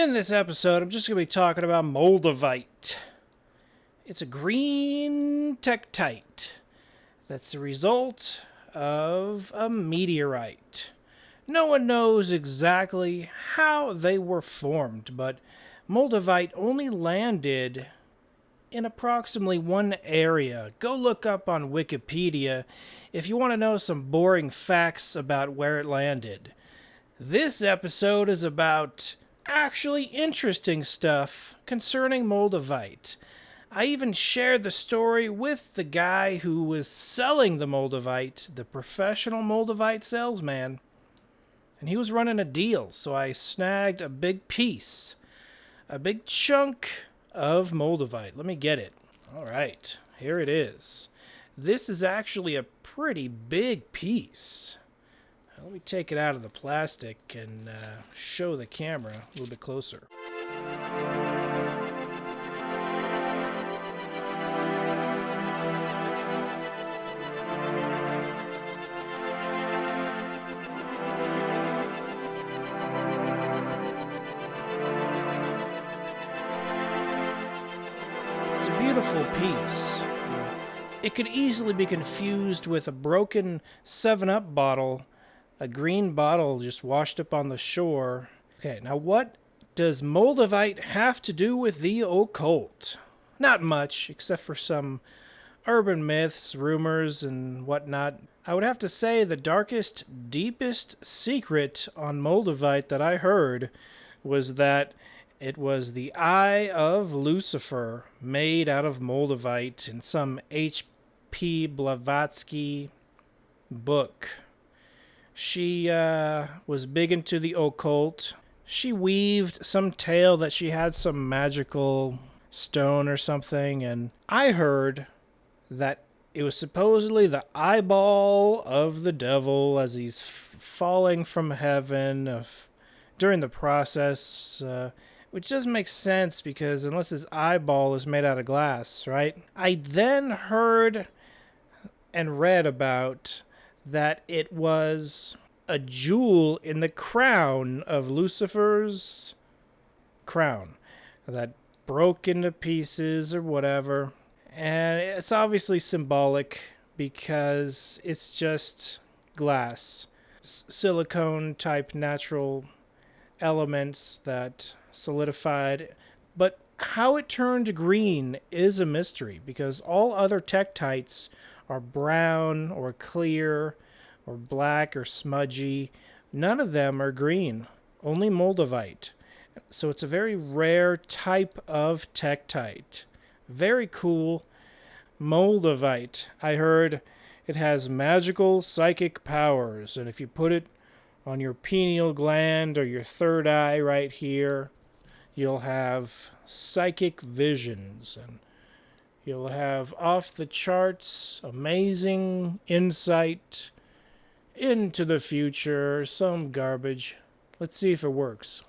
In this episode, I'm just going to be talking about Moldavite. It's a green tektite that's the result of a meteorite. No one knows exactly how they were formed, but Moldavite only landed in approximately one area. Go look up on Wikipedia if you want to know some boring facts about where it landed. This episode is about actually interesting stuff concerning Moldavite. I even shared the story with the guy who was selling the Moldavite, the professional Moldavite salesman, and he was running a deal, so I snagged a big piece, a big chunk of Moldavite. Let me get it. All right, here it is. This is actually a pretty big piece. Let me take it out of the plastic and show the camera a little bit closer. It's a beautiful piece. It could easily be confused with a broken 7-Up bottle, a green bottle just washed up on the shore. Okay, now what does Moldavite have to do with the occult? Not much, except for some urban myths, rumors, and whatnot. I would have to say the darkest, deepest secret on Moldavite that I heard was that it was the Eye of Lucifer made out of Moldavite in some H.P. Blavatsky book. She was big into the occult. She weaved some tale that she had some magical stone or something, and I heard that it was supposedly the eyeball of the devil as he's falling from heaven during the process, which doesn't make sense because unless his eyeball is made out of glass, right? I then heard and read about that it was a jewel in the crown of Lucifer's crown that broke into pieces or whatever. And it's obviously symbolic because it's just glass, silicone type natural elements that solidified. But how it turned green is a mystery because all other tektites are brown or clear or black or smudgy. None of them are green, only Moldavite. So it's a very rare type of tektite. Very cool. Moldavite. I heard it has magical psychic powers, and if you put it on your pineal gland or your third eye right here, you'll have psychic visions, and you'll have off-the-charts, amazing insight into the future, some garbage. Let's see if it works.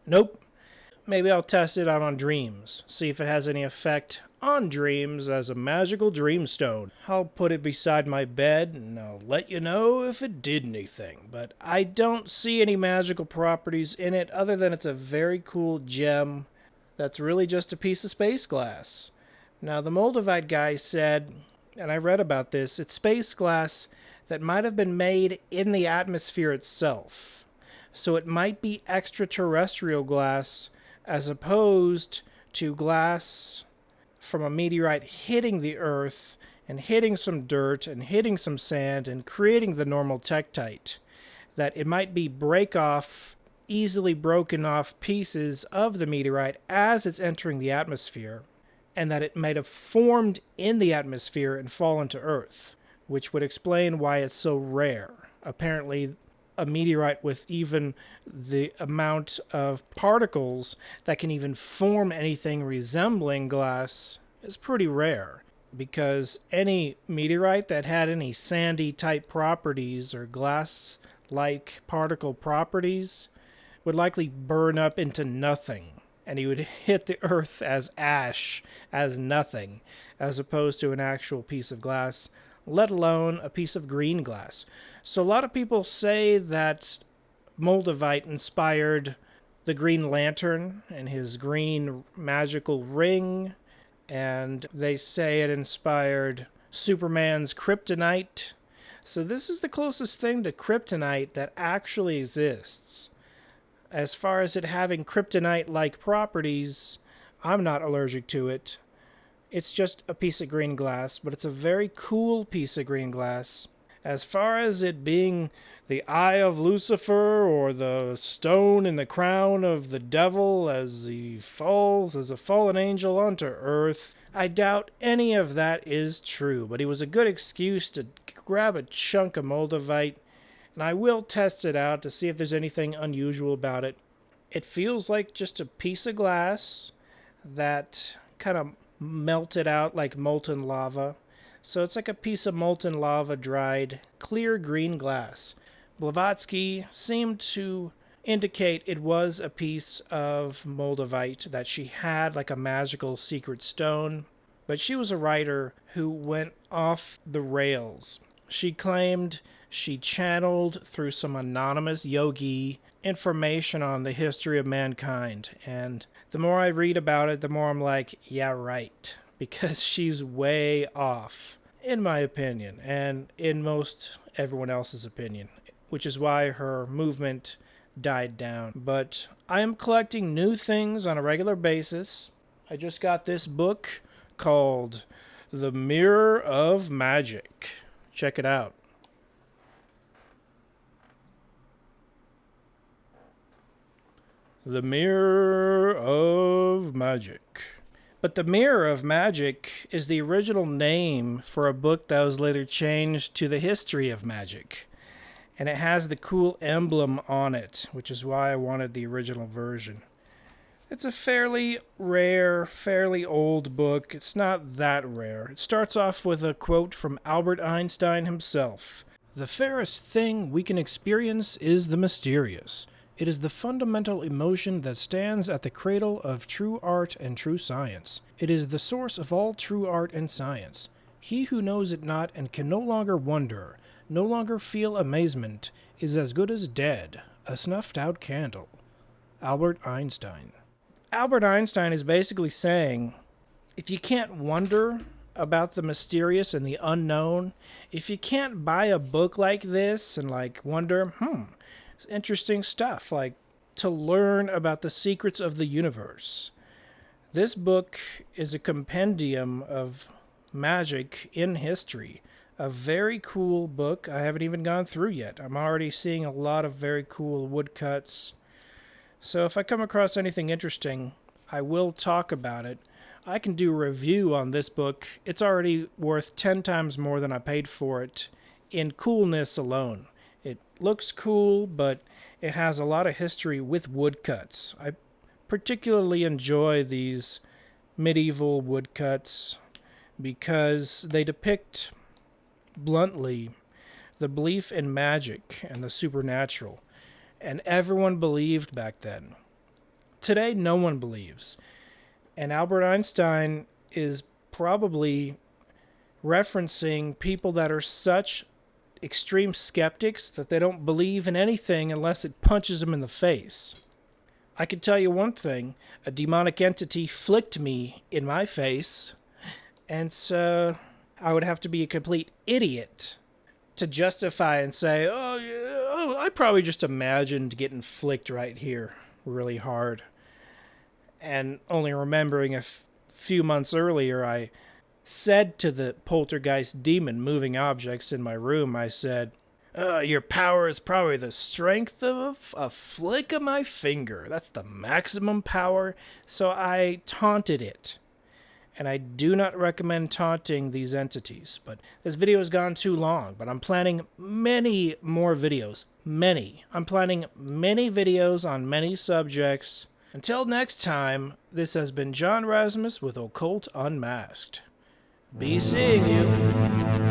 Nope. Maybe I'll test it out on dreams, see if it has any effect on dreams as a magical dreamstone. I'll put it beside my bed and I'll let you know if it did anything. But I don't see any magical properties in it other than it's a very cool gem that's really just a piece of space glass. Now the Moldavite guy said, and I read about this, it's space glass that might have been made in the atmosphere itself. So it might be extraterrestrial glass as opposed to glass from a meteorite hitting the Earth and hitting some dirt and hitting some sand and creating the normal tektite. That it might be easily broken off pieces of the meteorite as it's entering the atmosphere, and that it might have formed in the atmosphere and fallen to Earth, which would explain why it's so rare. Apparently, a meteorite with even the amount of particles that can even form anything resembling glass is pretty rare, because any meteorite that had any sandy type properties or glass-like particle properties would likely burn up into nothing, and he would hit the Earth as ash, as nothing, as opposed to an actual piece of glass let alone a piece of green glass. So a lot of people say that Moldavite inspired the Green Lantern and his green magical ring, and they say it inspired Superman's kryptonite. So this is the closest thing to kryptonite that actually exists. As far as it having kryptonite-like properties, I'm not allergic to it. It's just a piece of green glass, but it's a very cool piece of green glass. As far as it being the eye of Lucifer or the stone in the crown of the devil as he falls as a fallen angel onto earth, I doubt any of that is true, but it was a good excuse to grab a chunk of Moldavite, and I will test it out to see if there's anything unusual about it. It feels like just a piece of glass that kind of melted out like molten lava. So it's like a piece of molten lava dried clear green glass. Blavatsky seemed to indicate it was a piece of Moldavite that she had, like a magical secret stone. But she was a writer who went off the rails. She claimed she channeled through some anonymous yogi information on the history of mankind. And the more I read about it, the more I'm like, yeah, right. Because she's way off, in my opinion, and in most everyone else's opinion, which is why her movement died down. But I am collecting new things on a regular basis. I just got this book called The Mirror of Magic. Check it out. The Mirror of Magic. But The Mirror of Magic is the original name for a book that was later changed to The History of Magic. And it has the cool emblem on it, which is why I wanted the original version. It's a fairly rare, fairly old book. It's not that rare. It starts off with a quote from Albert Einstein himself. "The fairest thing we can experience is the mysterious. It is the fundamental emotion that stands at the cradle of true art and true science. It is the source of all true art and science. He who knows it not and can no longer wonder, no longer feel amazement, is as good as dead, a snuffed-out candle." Albert Einstein. Albert Einstein is basically saying, if you can't wonder about the mysterious and the unknown, if you can't buy a book like this and wonder, interesting stuff, to learn about the secrets of the universe. This book is a compendium of magic in history. A very cool book I haven't even gone through yet. I'm already seeing a lot of very cool woodcuts. So if I come across anything interesting, I will talk about it. I can do a review on this book. It's already worth 10 times more than I paid for it in coolness alone. It looks cool, but it has a lot of history with woodcuts. I particularly enjoy these medieval woodcuts because they depict bluntly the belief in magic and the supernatural. And everyone believed back then. Today, no one believes. And Albert Einstein is probably referencing people that are such extreme skeptics that they don't believe in anything unless it punches them in the face. I can tell you one thing. A demonic entity flicked me in my face. And so I would have to be a complete idiot to justify and say, I probably just imagined getting flicked right here really hard. And only remembering a few months earlier, I said to the poltergeist demon moving objects in my room, I said, your power is probably the strength of a flick of my finger. That's the maximum power. So I taunted it. And I do not recommend taunting these entities. But this video has gone too long. But I'm planning many more videos. I'm planning many videos on many subjects. Until next time, this has been John Razimus with Occult Unmasked. Be seeing you.